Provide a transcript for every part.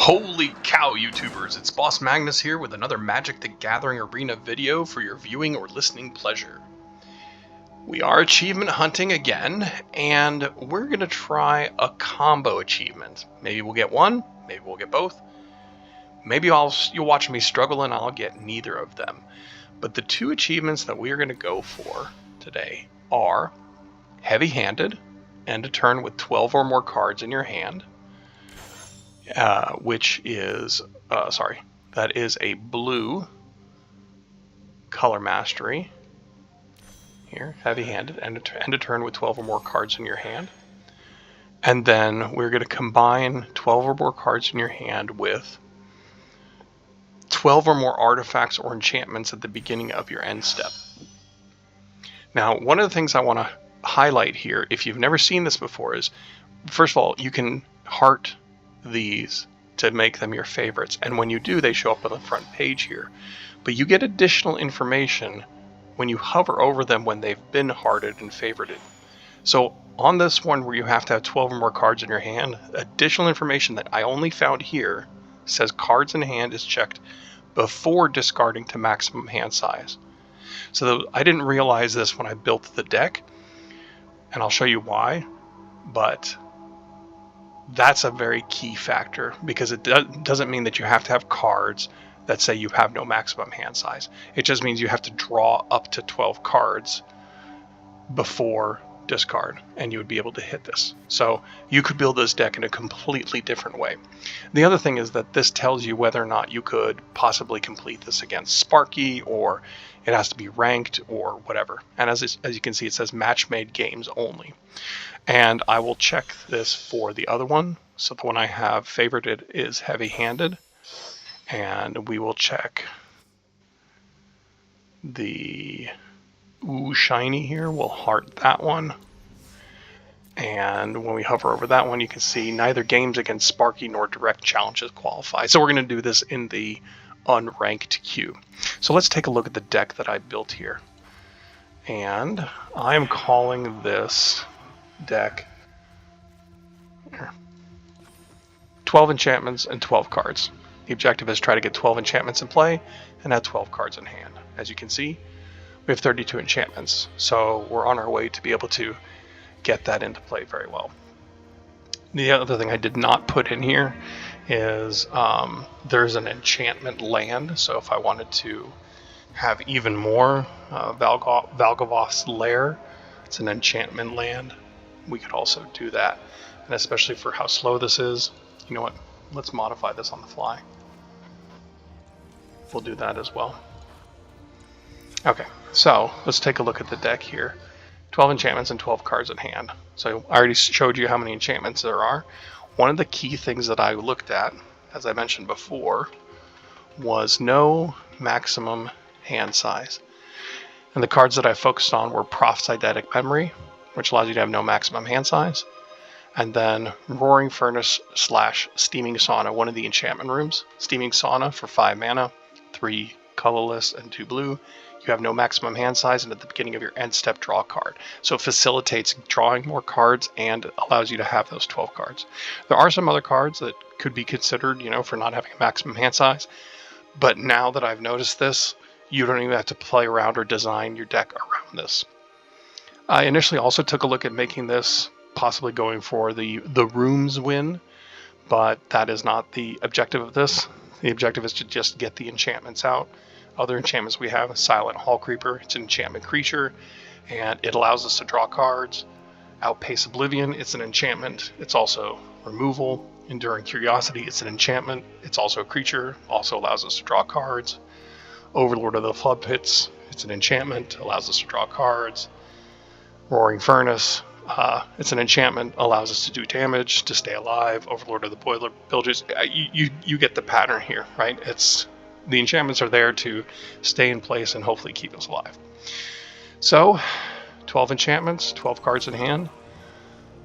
Holy cow, YouTubers! It's Boss Magnus here with another Magic the Gathering Arena video for your viewing or listening pleasure. We are achievement hunting again, and we're going to try a combo achievement. Maybe we'll get one, maybe we'll get both. Maybe you'll watch me struggle and I'll get neither of them. But the two achievements that we're going to go for today are Heavy-Handed, end a turn with 12 or more cards in your hand. Which is, that is a blue color mastery. Here, Heavy-Handed, end a turn with 12 or more cards in your hand. And then we're going to combine 12 or more cards in your hand with 12 or more artifacts or enchantments at the beginning of your end step. Now, one of the things I want to highlight here, if you've never seen this before, is, first of all, you can heart these to make them your favorites, and when you do, they show up on the front page here. But you get additional information when you hover over them when they've been hearted and favorited. So on this one where you have to have 12 or more cards in your hand, additional information that I only found here says cards in hand is checked before discarding to maximum hand size. So I didn't realize this when I built the deck, and I'll show you why, but that's a very key factor, because it doesn't mean that you have to have cards that say you have no maximum hand size. It just means you have to draw up to 12 cards before discard, and you would be able to hit this. So you could build this deck in a completely different way. The other thing is that this tells you whether or not you could possibly complete this against Sparky, or it has to be ranked, or whatever. And as you can see, it says match-made games only. And I will check this for the other one. So the one I have favorited is Heavy-Handed. And we will check the Shiny here. We'll heart that one. And when we hover over that one, you can see neither games against Sparky nor direct challenges qualify. So we're going to do this in the unranked queue. So let's take a look at the deck that I built here. And I'm calling this deck 12 enchantments and 12 cards. The objective is try to get 12 enchantments in play and have 12 cards in hand. As you can see, we have 32 enchantments, so we're on our way to be able to get that into play very well. The other thing I did not put in here is there's an enchantment land, so if I wanted to have even more, Valgavoth's Lair, it's an enchantment land, we could also do that. And especially for how slow this is, you know what, let's modify this on the fly. We'll do that as well. Okay, so let's take a look at the deck here. 12 enchantments and 12 cards in hand. So I already showed you how many enchantments there are. One of the key things that I looked at, as I mentioned before, was no maximum hand size. And the cards that I focused on were Proph's Eidetic Memory, which allows you to have no maximum hand size, and then Roaring Furnace / Steaming Sauna, one of the enchantment rooms. Steaming Sauna for 5 mana, 3 colorless and 2 blue. You have no maximum hand size, and at the beginning of your end step, draw a card. So it facilitates drawing more cards and allows you to have those 12 cards. There are some other cards that could be considered, for not having a maximum hand size. But now that I've noticed this, you don't even have to play around or design your deck around this. I initially also took a look at making this possibly going for the rooms win, but that is not the objective of this. The objective is to just get the enchantments out. Other enchantments we have, Silent Hall Creeper, it's an enchantment creature, and it allows us to draw cards. Outpace Oblivion, it's an enchantment, it's also removal. Enduring Curiosity, it's an enchantment, it's also a creature, also allows us to draw cards. Overlord of the Flood Pits, it's an enchantment, allows us to draw cards. Roaring Furnace, it's an enchantment, allows us to do damage, to stay alive. Overlord of the Boiler Bilges, you get the pattern here, right? The enchantments are there to stay in place and hopefully keep us alive. So, 12 enchantments, 12 cards in hand.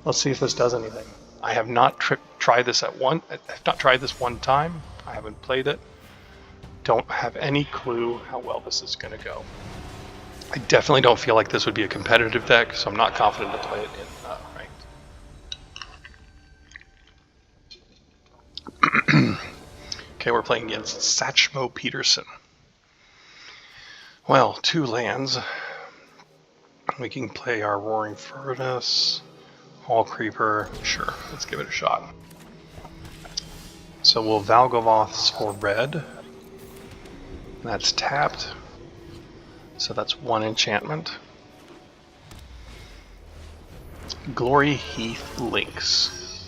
Let's see if this does anything. I have not tried this I've not tried this one time. I haven't played it. Don't have any clue how well this is going to go. I definitely don't feel like this would be a competitive deck, so I'm not confident to play it in ranked. Okay, we're playing against Satchmo Peterson. Well, 2 lands. We can play our Roaring Furnace, Hall Creeper. Sure, let's give it a shot. So we'll Valgavoths for red. That's tapped. So that's 1 enchantment. Glory Heath Lynx.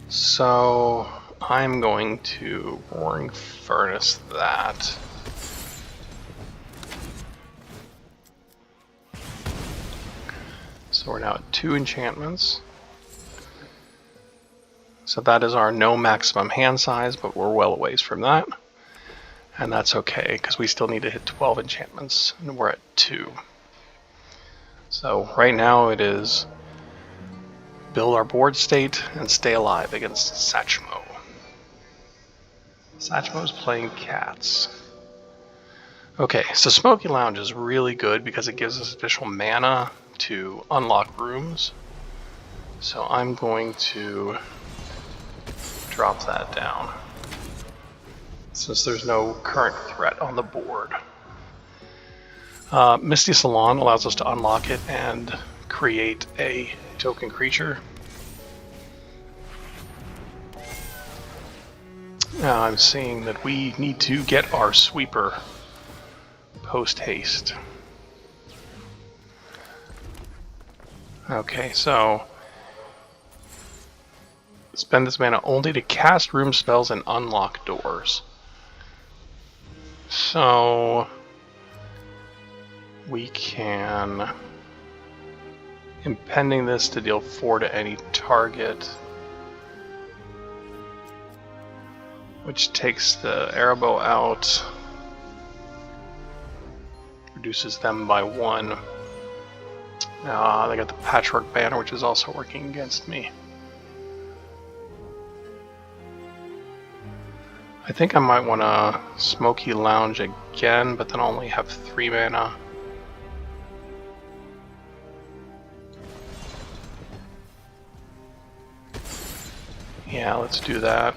So I'm going to Roaring Furnace that. So we're now at 2 enchantments. So that is our no maximum hand size, but we're well a ways from that. And that's okay, because we still need to hit 12 enchantments, and we're at 2. So right now it is build our board state and stay alive against Satchmo. Satchmo's playing cats. Okay, so Smoky Lounge is really good because it gives us additional mana to unlock rooms. So I'm going to drop that down, since there's no current threat on the board. Misty Salon allows us to unlock it and create a token creature. Now I'm seeing that we need to get our sweeper post haste. Okay, so spend this mana only to cast room spells and unlock doors. So we can, impending this to deal 4 to any target, which takes the arrowbow out, reduces them by 1. They got the Patchwork Banner, which is also working against me. I think I might want to Smoky Lounge again, but then only have 3 mana. Yeah, let's do that.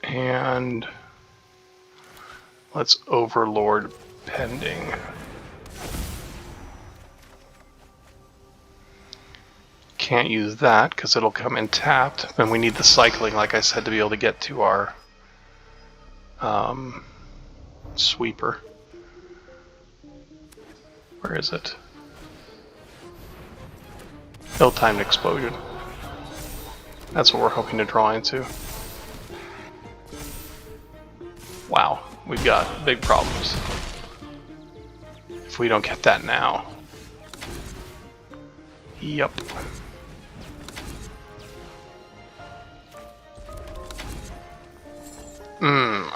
And let's Overlord Pending. Can't use that because it'll come in tapped, and we need the cycling, like I said, to be able to get to our sweeper. Where is it? Ill-timed explosion. That's what we're hoping to draw into. Wow, we've got big problems if we don't get that now. Yep.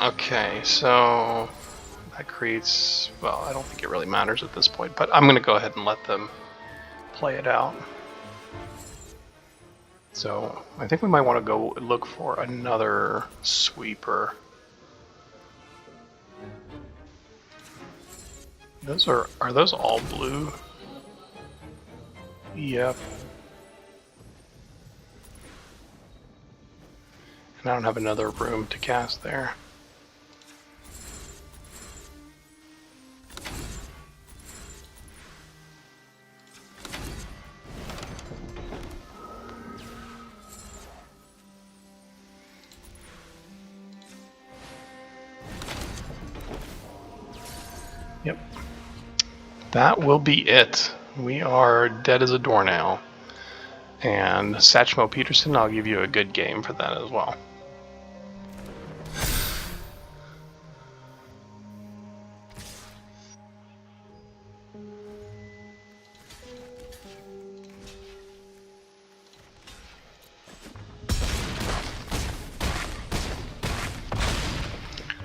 Okay, so that creates, well, I don't think it really matters at this point, but I'm going to go ahead and let them play it out. So I think we might want to go look for another sweeper. Those are those all blue? Yep. And I don't have another room to cast there. Yep. That will be it. We are dead as a doornail. And Satchmo Peterson, I'll give you a good game for that as well.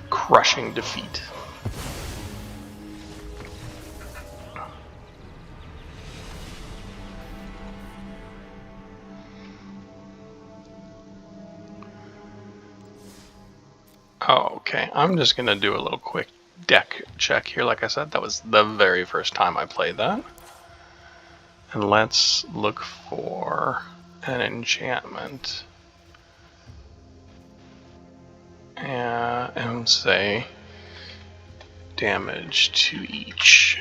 Crushing defeat. Oh, okay, I'm just gonna do a little quick deck check here. Like I said, that was the very first time I played that. And let's look for an enchantment. And say damage to each.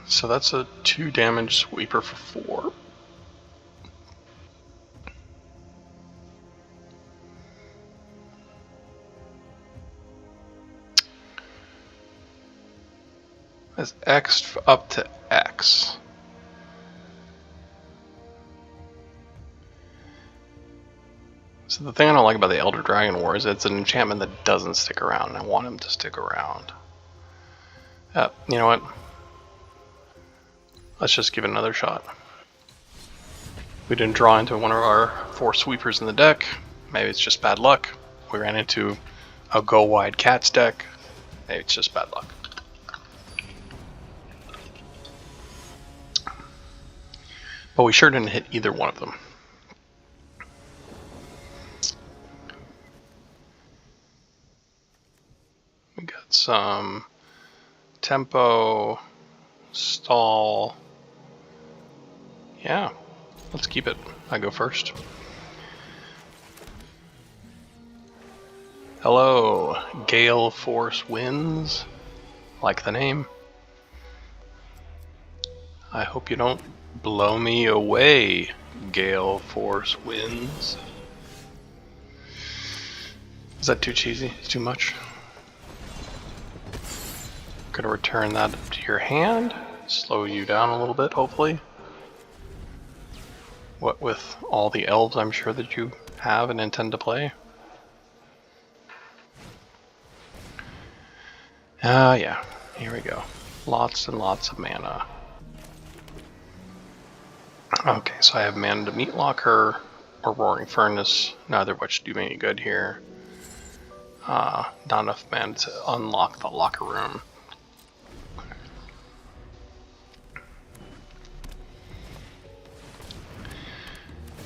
So that's a 2 damage sweeper for 4. That's X up to X. So the thing I don't like about the Elder Dragon War is it's an enchantment that doesn't stick around, and I want him to stick around. You know what? Let's just give it another shot. We didn't draw into one of our 4 sweepers in the deck. Maybe it's just bad luck. We ran into a Go Wide Cats deck. Maybe it's just bad luck. But we sure didn't hit either one of them. We got some tempo, stall. Yeah, let's keep it. I go first. Hello, Gale Force Winds. Like the name. I hope you don't blow me away, Gale Force Winds. Is that too cheesy? Too much? Gonna return that to your hand. Slow you down a little bit, hopefully. What with all the elves I'm sure that you have and intend to play. Yeah, here we go. Lots and lots of mana. Okay, so I have mana to Meat Locker or Roaring Furnace, neither of which do me any good here. Not enough mana to unlock the locker room.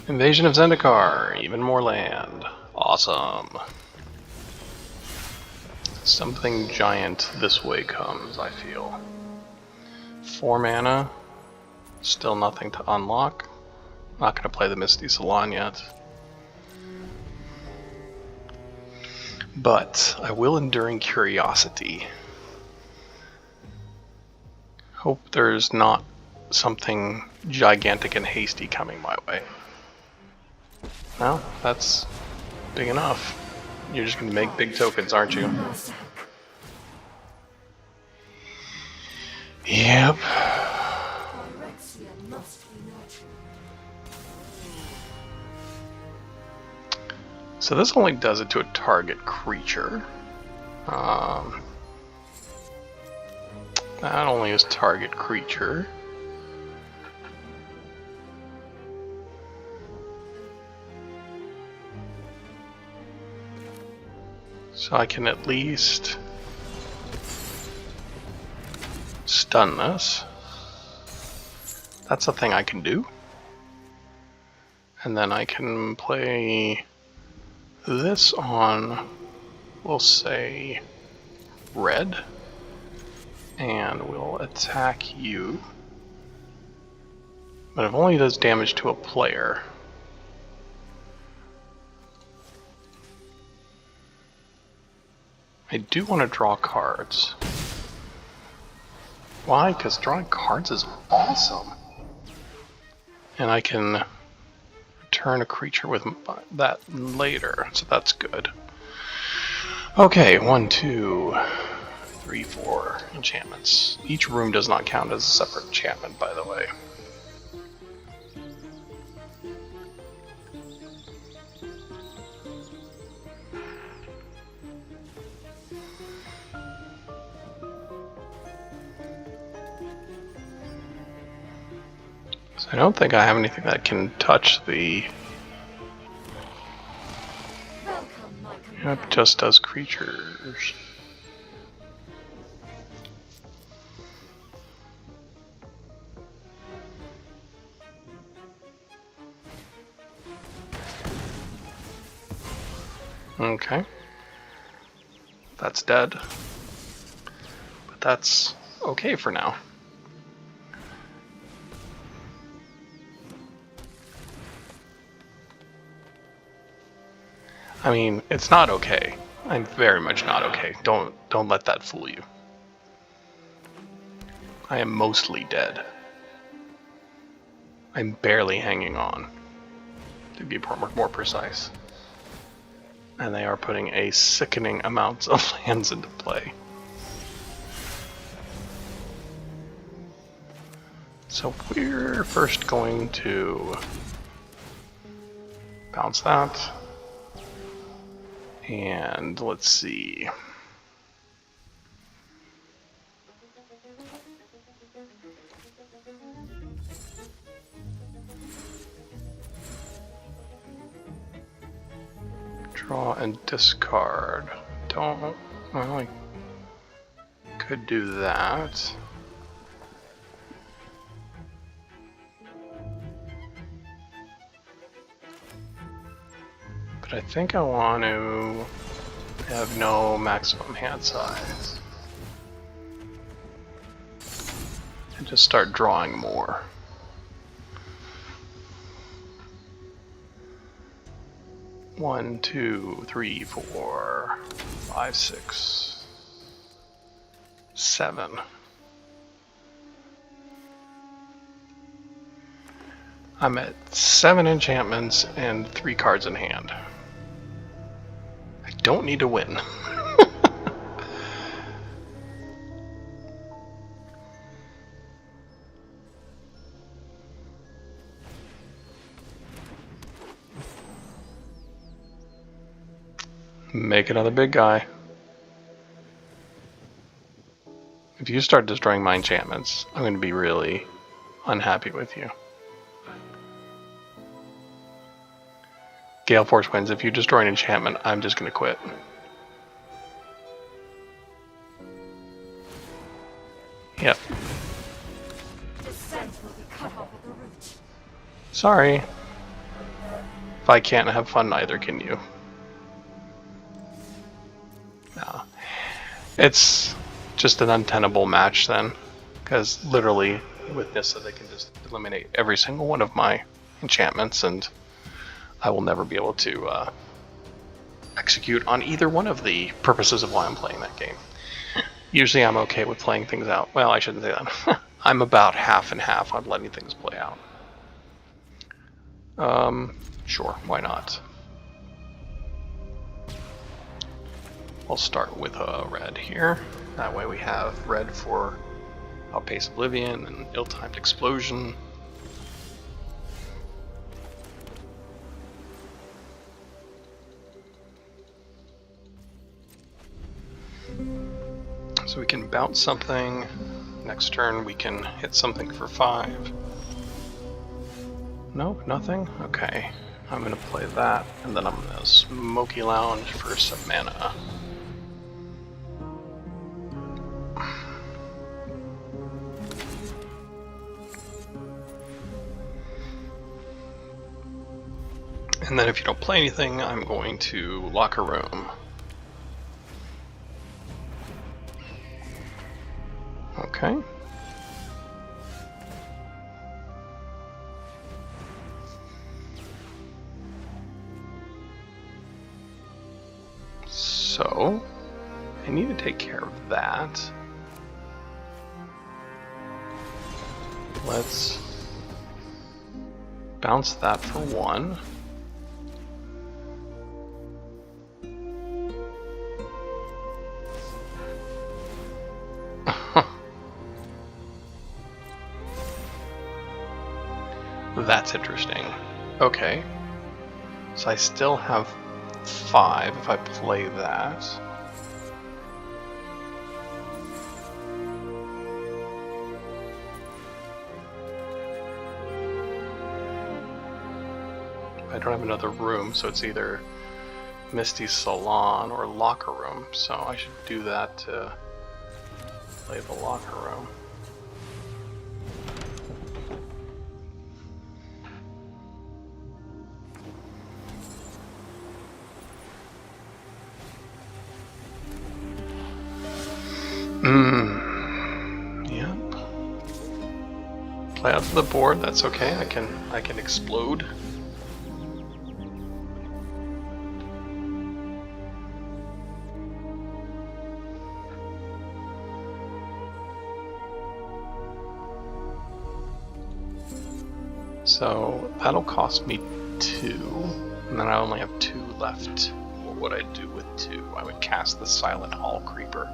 Invasion of Zendikar, even more land. Awesome. Something giant this way comes, I feel. 4 mana. Still nothing to unlock. Not going to play the Misty Salon yet. But I will Enduring Curiosity. Hope there's not something gigantic and hasty coming my way. Well, that's big enough. You're just going to make big tokens, aren't you? Yep. So this only does it to a target creature. That only is target creature. So I can at least stun this. That's a thing I can do. And then I can play this on, we'll say, red. And we'll attack you. But it only does damage to a player. I do want to draw cards. Why? Because drawing cards is awesome. And I can return a creature with that later, so that's good. Okay, 1, 2, 3, 4 enchantments. Each room does not count as a separate enchantment, by the way. I don't think I have anything that can touch the... It just does creatures. Okay. That's dead. But that's okay for now. I mean, it's not okay. I'm very much not okay. Don't let that fool you. I am mostly dead. I'm barely hanging on, to be more precise. And they are putting a sickening amount of lands into play. So we're first going to bounce that. And let's see. Draw and discard. Well, I could do that. But I think I want to have no maximum hand size. And just start drawing more. One, two, three, 4, 5, 6, 7. I'm at 7 enchantments and 3 cards in hand. I don't need to win. Make another big guy. If you start destroying my enchantments, I'm going to be really unhappy with you. Gale Force wins. If you destroy an enchantment, I'm just going to quit. Yep. Sorry. If I can't have fun, neither can you. No. It's just an untenable match then, because literally with Nissa they can just eliminate every single one of my enchantments and I will never be able to execute on either one of the purposes of why I'm playing that game. Usually I'm okay with playing things out. Well, I shouldn't say that. I'm about half and half on letting things play out. Sure, why not? We'll start with red here. That way we have red for Outpace Oblivion and Ill-Timed Explosion. So we can bounce something. Next turn we can hit something for 5. Nope, nothing? Okay. I'm going to play that, and then I'm going to Smoky Lounge for some mana. And then if you don't play anything, I'm going to Locker Room. Okay. So, I need to take care of that. Let's bounce that for 1. That's interesting. Okay. So I still have 5 if I play that. I don't have another room, so it's either Misty Salon or Locker Room, so I should do that to play the Locker Room. play out to the board. That's okay. I can explode. So that'll cost me 2, and then I only have 2 left. What would I do with 2? I would cast the Silent Hall Creeper,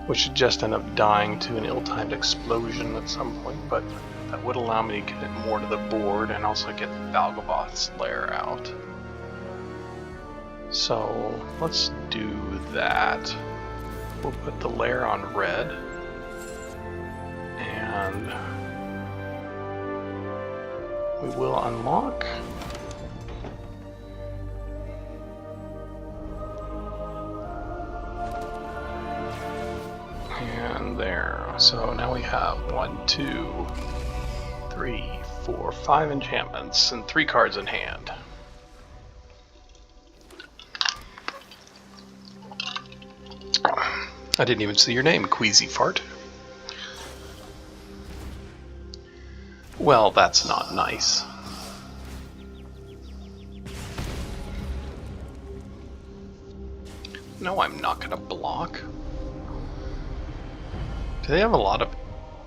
which should just end up dying to an ill-timed explosion at some point, but that would allow me to get more to the board and also get Valgaboth's lair out. So let's do that. We'll put the lair on red, and we will unlock. And there. So now we have 1, 2, 3, 4, 5 enchantments and 3 cards in hand. I didn't even see your name, Queasy Fart. Well, that's not nice. No, I'm not gonna block. Do they have a lot of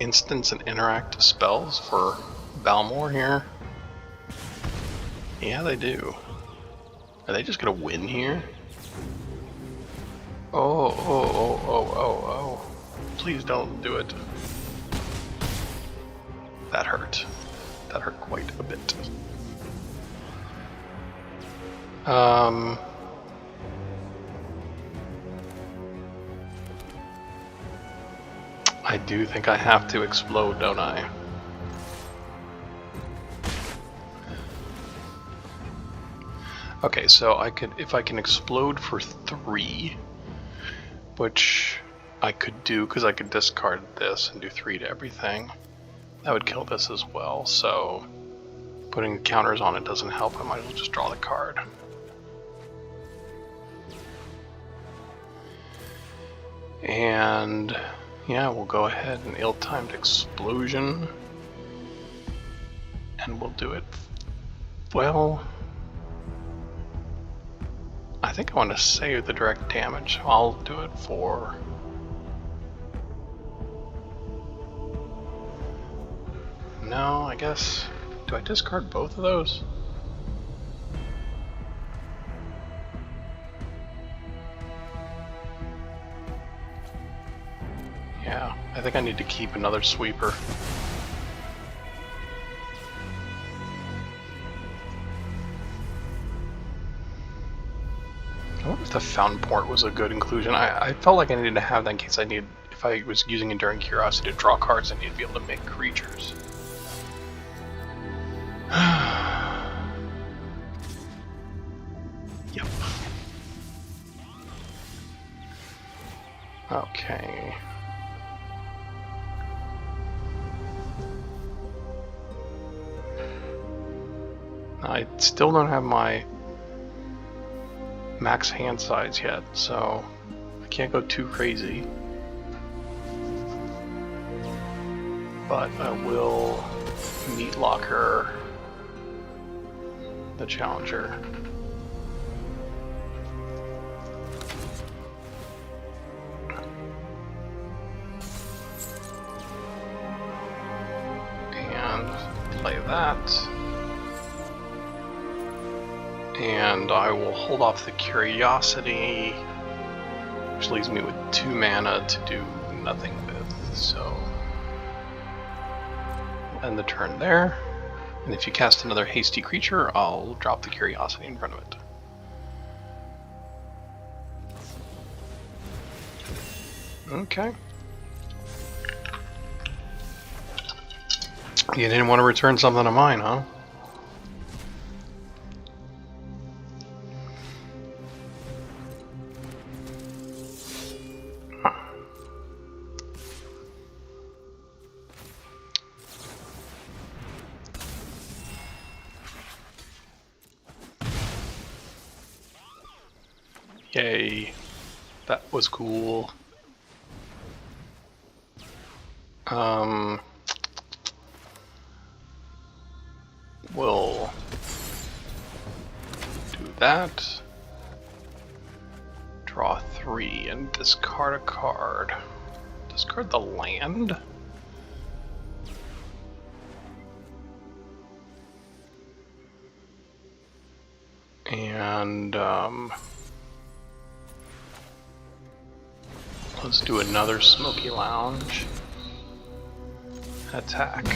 instance and interact spells for Balmor here? Yeah, they do. Are they just gonna win here? Oh. Please don't do it. That hurt. That hurt quite a bit. I do think I have to explode, don't I? Okay, so I could, if I can explode for 3, which I could do because I could discard this and do 3 to everything, that would kill this as well. So putting counters on it doesn't help. I might as well just draw the card. And yeah, we'll go ahead and ill-timed explosion, and we'll do it. Well, I think I want to save the direct damage. I'll do it for... No, I guess... Do I discard both of those? Yeah, I think I need to keep another sweeper. I wonder if the Fountain Port was a good inclusion. I felt like I needed to have that in case I need, if I was using Enduring Curiosity to draw cards, I need to be able to make creatures. Yep. Okay. I still don't have my max hand size yet, so I can't go too crazy. But I will meat locker the challenger. And play that. And I will hold off the Curiosity, which leaves me with 2 mana to do nothing with, so we'll end the turn there. And if you cast another hasty creature, I'll drop the Curiosity in front of it. Okay. You didn't want to return something of mine, huh? Yay, that was cool. We'll do that. Draw 3 and discard a card. Discard the land? And let's do another Smoky Lounge. Attack.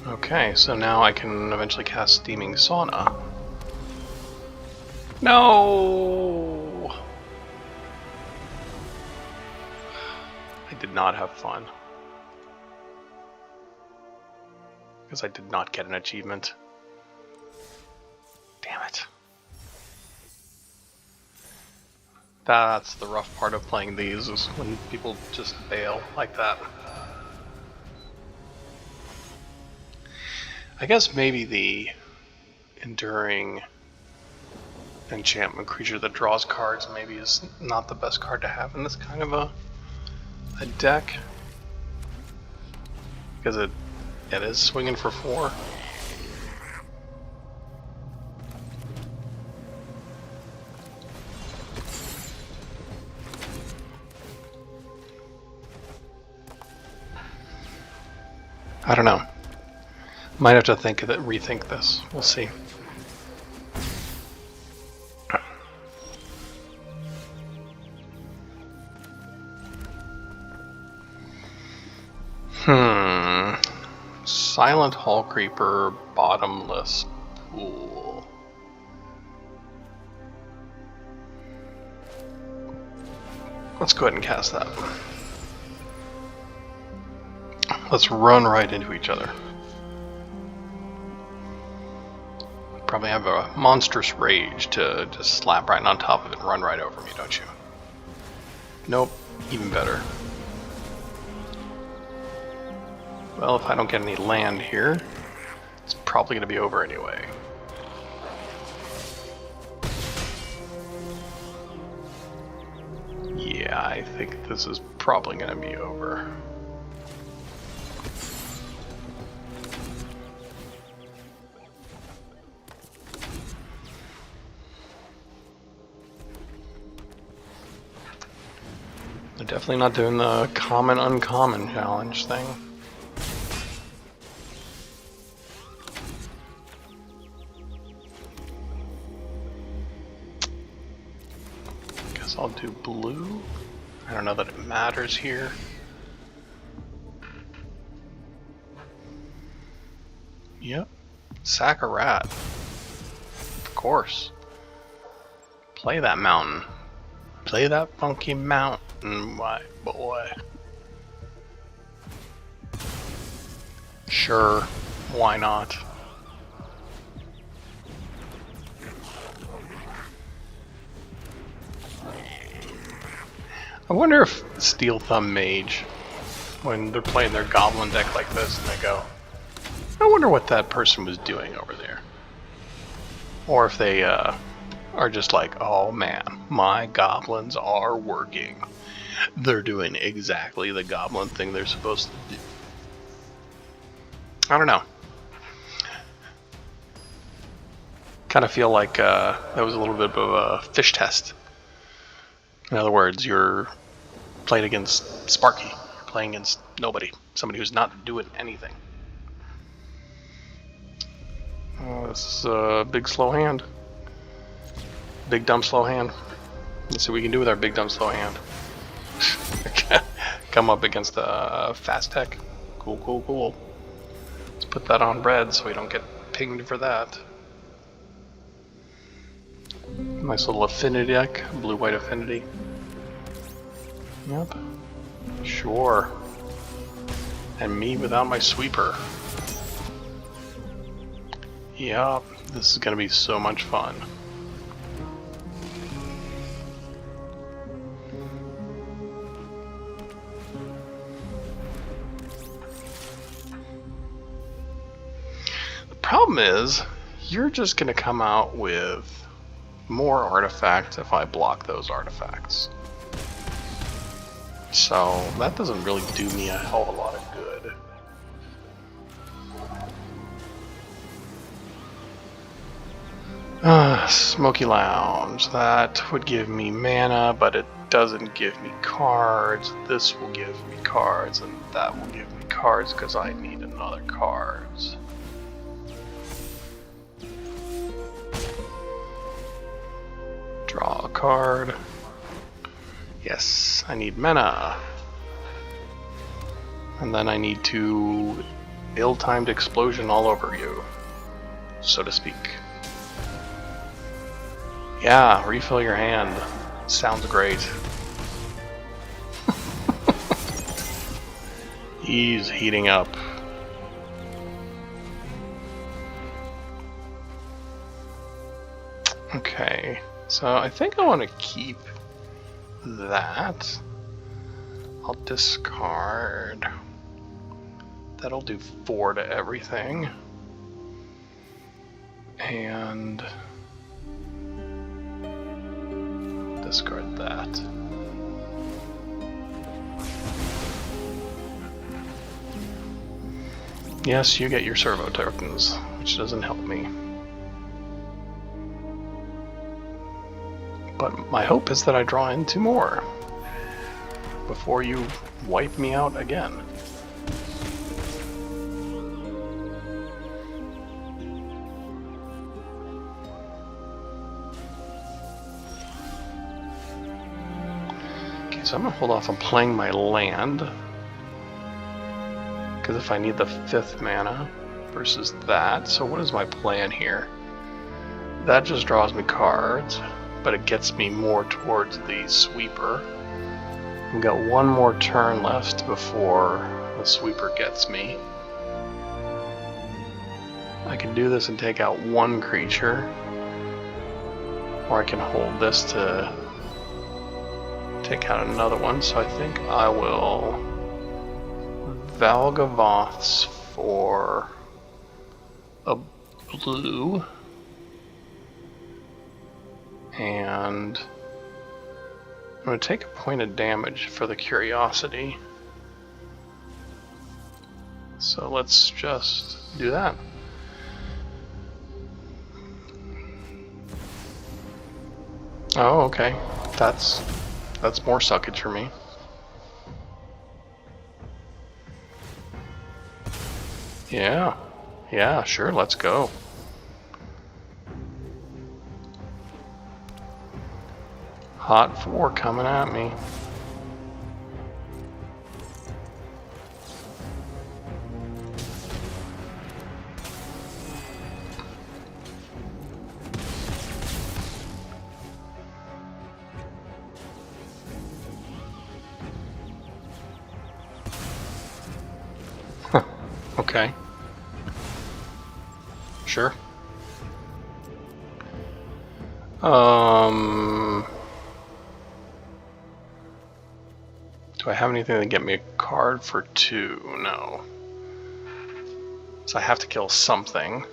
Okay, so now I can eventually cast Steaming Sauna. No! I did not have fun. Because I did not get an achievement. Damn it. That's the rough part of playing these, is when people just bail like that. I guess maybe the Enduring Enchantment creature that draws cards maybe is not the best card to have in this kind of a deck. Because it is swinging for 4. I don't know. Might have to rethink this. We'll see. Silent Hall Creeper, bottomless pool. Let's go ahead and cast that. Let's run right into each other. Probably have a monstrous rage to just slap right on top of it and run right over me, don't you? Nope, even better. Well, if I don't get any land here, it's probably going to be over anyway. Yeah, I think this is probably going to be over. They're definitely not doing the common uncommon challenge thing. Guess I'll do blue. I don't know that it matters here. Yep. Sack a rat. Of course. Play that mountain. Play that funky mountain, my boy. Sure, why not? I wonder if Steel Thumb Mage, when they're playing their goblin deck like this, and they go, I wonder what that person was doing over there. Or if they are just like, oh man, my goblins are working. They're doing exactly the goblin thing they're supposed to do. I don't know. Kind of feel like that was a little bit of a fish test. In other words, you're playing against Sparky. You're playing against nobody. Somebody who's not doing anything. This is a big slow hand. Big dumb slow hand. Let's see what we can do with our big dumb slow hand. Come up against the fast tech. Cool, cool, cool. Let's put that on red so we don't get pinged for that. Nice little affinity deck, blue-white affinity. Yep. Sure. And me without my sweeper. Yep. This is gonna be so much fun. The problem is, you're just gonna come out with more artifacts if I block those artifacts. So that doesn't really do me a hell of a lot of good. Smoky Lounge. That would give me mana, but it doesn't give me cards. This will give me cards, and that will give me cards because I need another cards. Draw a card. Yes, I need mana. And then I need to ill-timed explosion all over you, so to speak. Yeah, refill your hand. Sounds great. He's heating up. Okay, so I think I want to keep that. I'll discard. That'll do 4 to everything. And discard that. Yes, you get your servo tokens, which doesn't help me. But my hope is that I draw in 2 more before you wipe me out again. Okay, so I'm gonna hold off on playing my land, because if I need the 5th mana versus that, so what is my plan here? That just draws me cards, but it gets me more towards the sweeper. We've got 1 more turn left before the sweeper gets me. I can do this and take out 1 creature, or I can hold this to take out another one, so I think I will Valgavoths for a blue, and I'm going to take a point of damage for the curiosity. So let's just do that. Oh, okay. That's more suckage for me. Yeah, sure, let's go. Hot 4 coming at me. Okay. Sure. Do I have anything to get me a card for 2? No. So I have to kill something.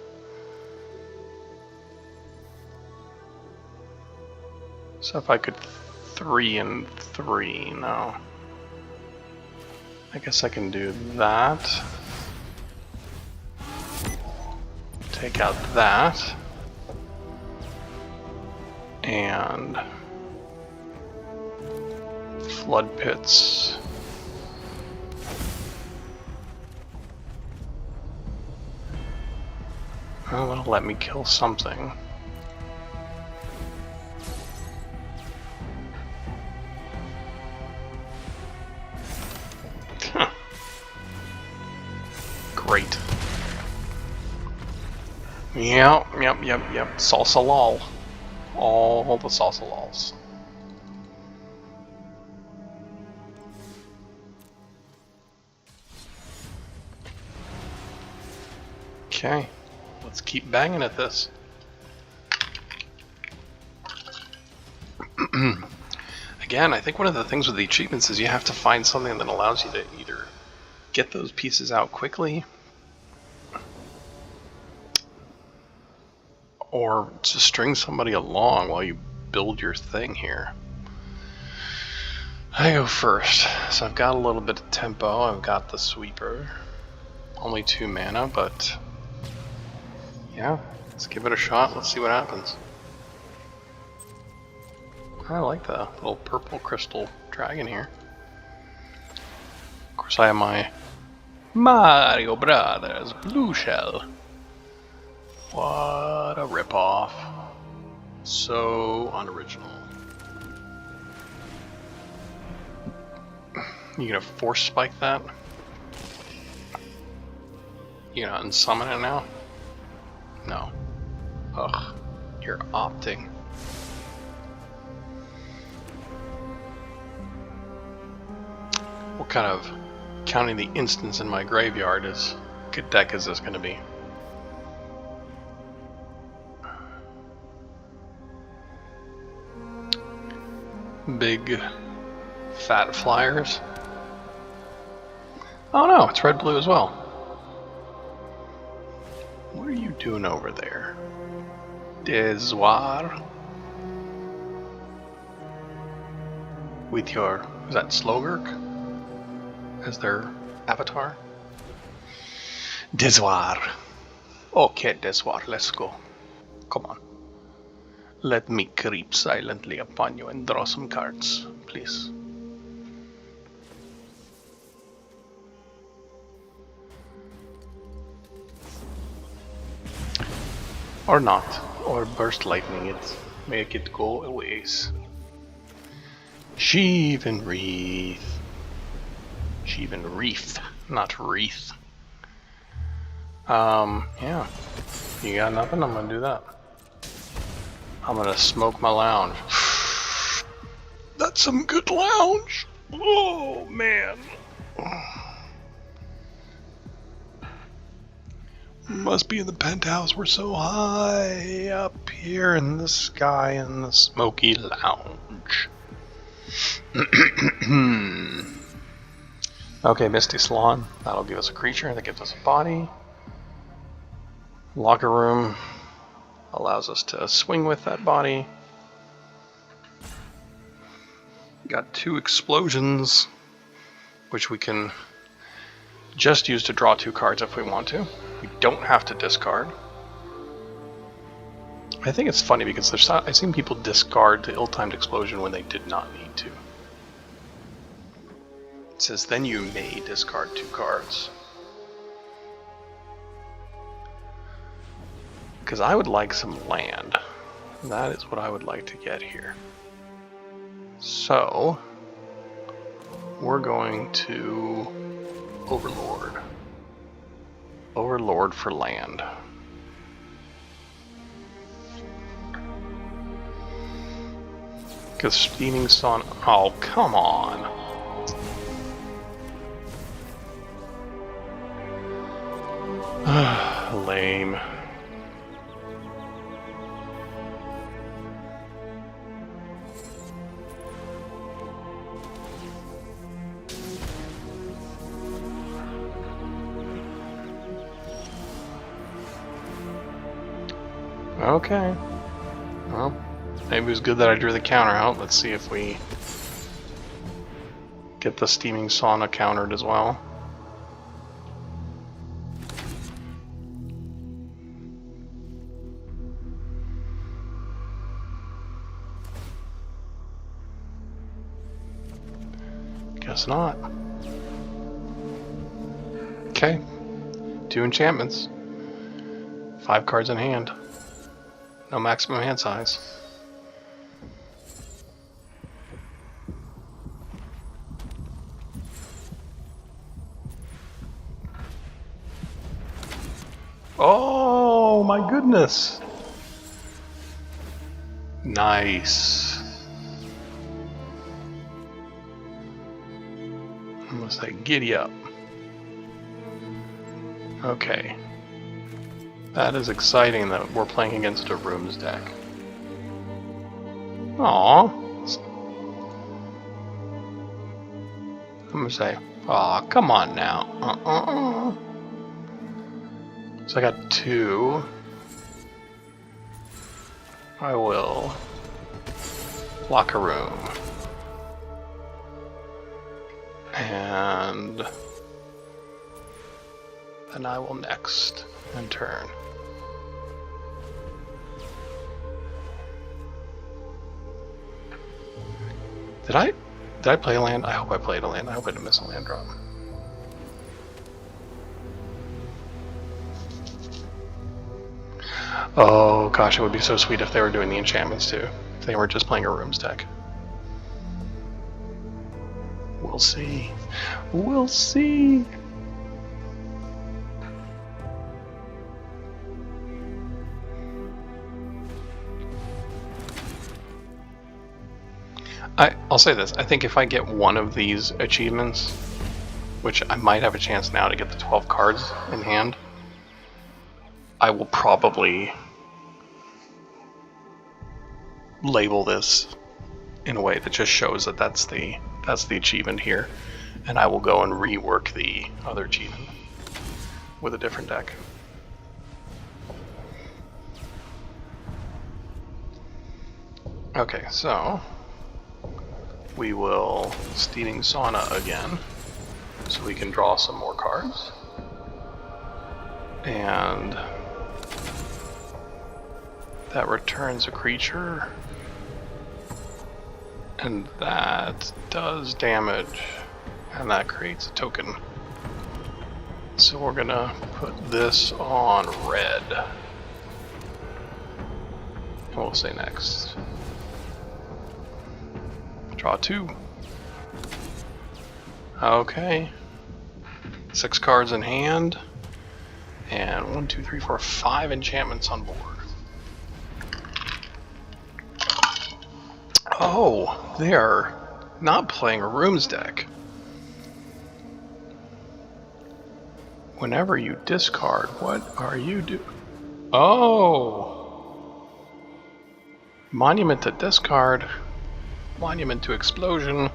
So if I could 3 and 3, no. I guess I can do that. Take out that. And flood pits. Well, that'll let me kill something. Great. Yep. Salsa lol. All the salsa lols. Okay, let's keep banging at this. Again, I think one of the things with the achievements is you have to find something that allows you to either get those pieces out quickly or just string somebody along while you build your thing here. I go first, so I've got a little bit of tempo. I've got the sweeper, only 2 mana, but yeah, let's give it a shot. Let's see what happens. I like the little purple crystal dragon here. Of course, I have my Mario Brothers blue shell. What a ripoff. So unoriginal. You gonna force spike that? You gonna unsummon it now? No. Ugh. You're opting. What kind of, counting the instants in my graveyard, good deck is this gonna be? Big fat flyers. Oh no, it's red blue as well. What are you doing over there? Desoir. With your, is that Slogurk as their avatar? Desoir. Okay, Desoir, let's go. Come on. Let me creep silently upon you and draw some cards, please. Or not. Or burst lightning it. Make it go away. Sheevan Wreath. Sheevan Wreath, not Wreath. Yeah. You got nothing? I'm gonna do that. I'm gonna smoke my lounge. That's some good lounge! Oh, man. Must be in the penthouse. We're so high up here in the sky in the smoky lounge. Okay, Misty Salon. That'll give us a creature. That gives us a body. Locker room allows us to swing with that body. Got 2 explosions, which we can just use to draw 2 cards if we want to. We don't have to discard. I think it's funny because I've seen people discard the ill-timed explosion when they did not need to. It says, then you may discard 2 cards. Because I would like some land. That is what I would like to get here. So, we're going to Overlord. Overlord for land. Because Steaming Sun... Oh, come on. Lame. Okay. Well, maybe it was good that I drew the counter out. Let's see if we get the Steaming Sauna countered as well. Guess not. Okay. 2 enchantments. 5 cards in hand. No maximum hand size. Oh my goodness! Nice. I'm gonna say giddy up. Okay. That is exciting that we're playing against a Rooms deck. Aww. I'm gonna say, aw, come on now. So I got 2. I will lock a room. And then I will next and turn. Did I play a land? I hope I played a land. I hope I didn't miss a land drop. Oh gosh, it would be so sweet if they were doing the enchantments too. If they were just playing a rooms deck. We'll see. We'll see. I'll say this. I think if I get one of these achievements, which I might have a chance now to get the 12 cards in hand, I will probably label this in a way that just shows that that's the achievement here, and I will go and rework the other achievement with a different deck. Okay, so we will Steaming Sauna again, so we can draw some more cards. And that returns a creature, and that does damage, and that creates a token. So we're gonna put this on red. And we'll say next. Draw 2. Okay. 6 cards in hand. And 1, 2, 3, 4, 5 enchantments on board. Oh, they are not playing a rooms deck. Whenever you discard, what are you doing? Oh! Monument to discard. Monument to explosion.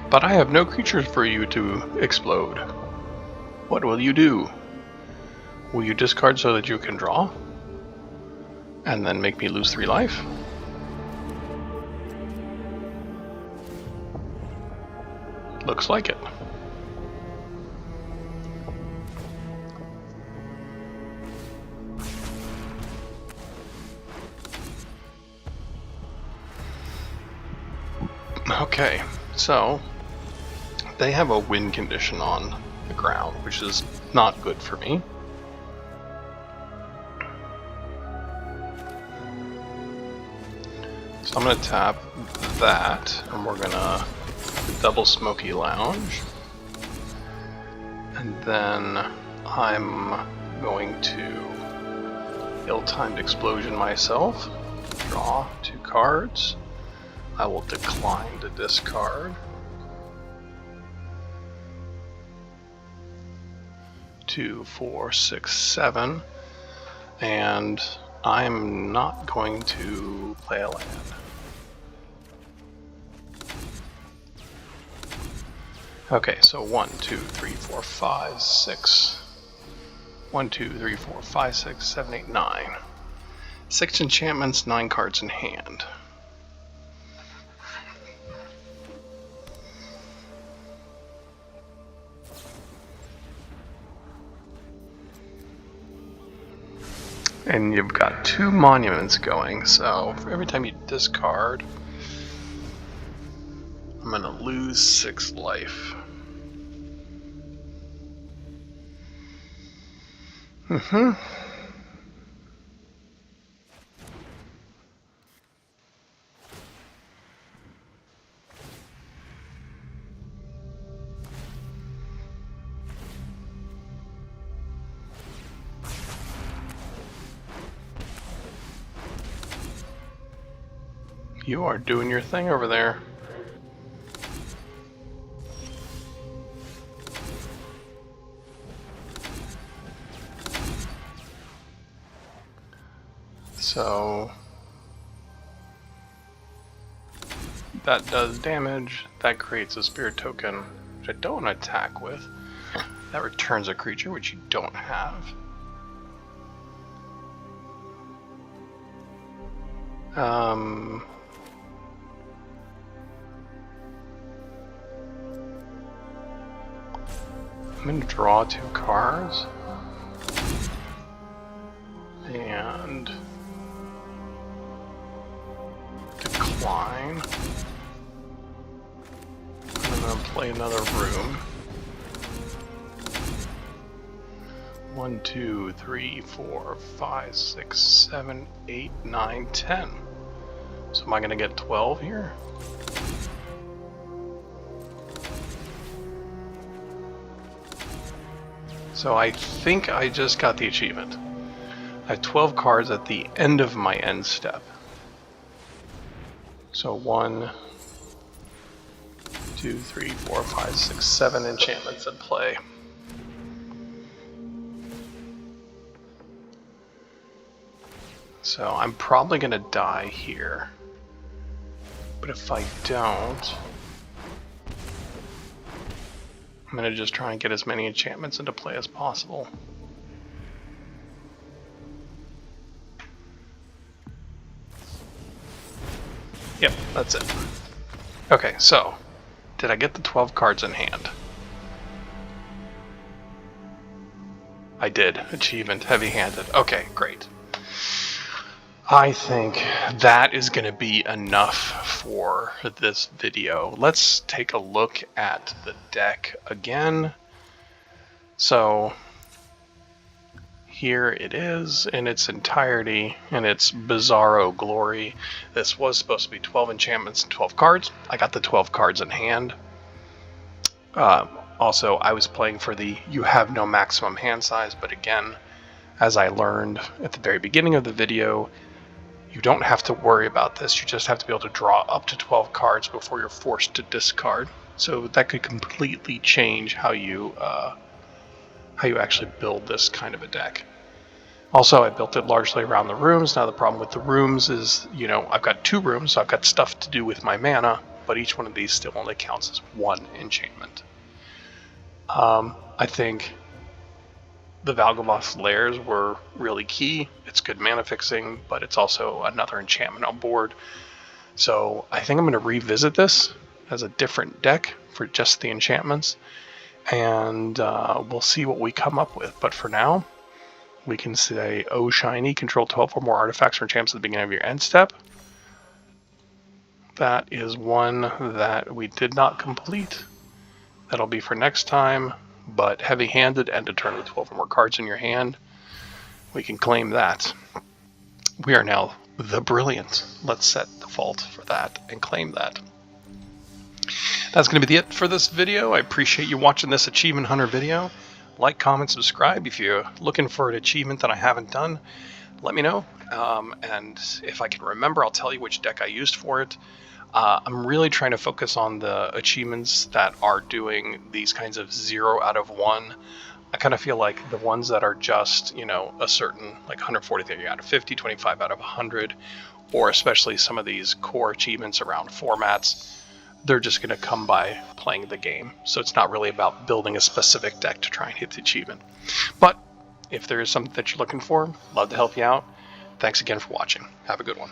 But I have no creatures for you to explode. What will you do? Will you discard so that you can draw? And then make me lose 3 life? Looks like it. Okay, so they have a win condition on the ground, which is not good for me. So I'm going to tap that, and we're going to double Smoky Lounge. And then I'm going to ill-timed explosion myself, draw 2 cards. I will decline to discard. 2, 4, 6, 7, and I'm not going to play a land. Okay, so 1, 2, 3, 4, 5, 6. 1, 2, 3, 4, 5, 6, 7, 8, 9. 6 enchantments, 9 cards in hand. And you've got 2 monuments going, so for every time you discard, I'm going to lose 6 life. You are doing your thing over there. So that does damage. That creates a spirit token, which I don't want to attack with. That returns a creature, which you don't have. I'm going to draw 2 cards. And decline. I'm going to play another room. 1, 2, 3, 4, 5, 6, 7, 8, 9, 10. So am I going to get 12 here? So I think I just got the achievement. I have 12 cards at the end of my end step. So 1, 2, 3, 4, 5, 6, 7 enchantments at play. So I'm probably going to die here. But if I don't, I'm going to just try and get as many enchantments into play as possible. Yep, that's it. Okay, so, did I get the 12 cards in hand? I did. Achievement, heavy-handed. Okay, great. I think that is going to be enough for this video. Let's take a look at the deck again. So here it is in its entirety, in its bizarro glory. This was supposed to be 12 enchantments and 12 cards. I got the 12 cards in hand. Also, I was playing for the you have no maximum hand size, but again, as I learned at the very beginning of the video, you don't have to worry about this. You just have to be able to draw up to 12 cards before you're forced to discard. So that could completely change how you actually build this kind of a deck. Also, I built it largely around the rooms. Now the problem with the rooms is, you know, I've got 2 rooms, so I've got stuff to do with my mana, but each one of these still only counts as 1 enchantment. I think the Valgavoth's Lairs were really key. It's good mana fixing, but it's also another enchantment on board. So I think I'm going to revisit this as a different deck for just the enchantments, and we'll see what we come up with. But for now, we can say, oh shiny, control 12 or more artifacts or enchantments at the beginning of your end step. That is one that we did not complete. That'll be for next time. But heavy-handed, end a turn with 12 or more cards in your hand. We can claim that. We are now the brilliant. Let's set default for that and claim that. That's going to be it for this video. I appreciate you watching this Achievement Hunter video. Like, comment, subscribe. If you're looking for an achievement that I haven't done, let me know. And if I can remember, I'll tell you which deck I used for it. I'm really trying to focus on the achievements that are doing these kinds of 0 out of 1. I kind of feel like the ones that are just, you know, a certain, like 143 out of 50, 25 out of 100, or especially some of these core achievements around formats, they're just going to come by playing the game. So it's not really about building a specific deck to try and hit the achievement. But if there is something that you're looking for, love to help you out. Thanks again for watching. Have a good one.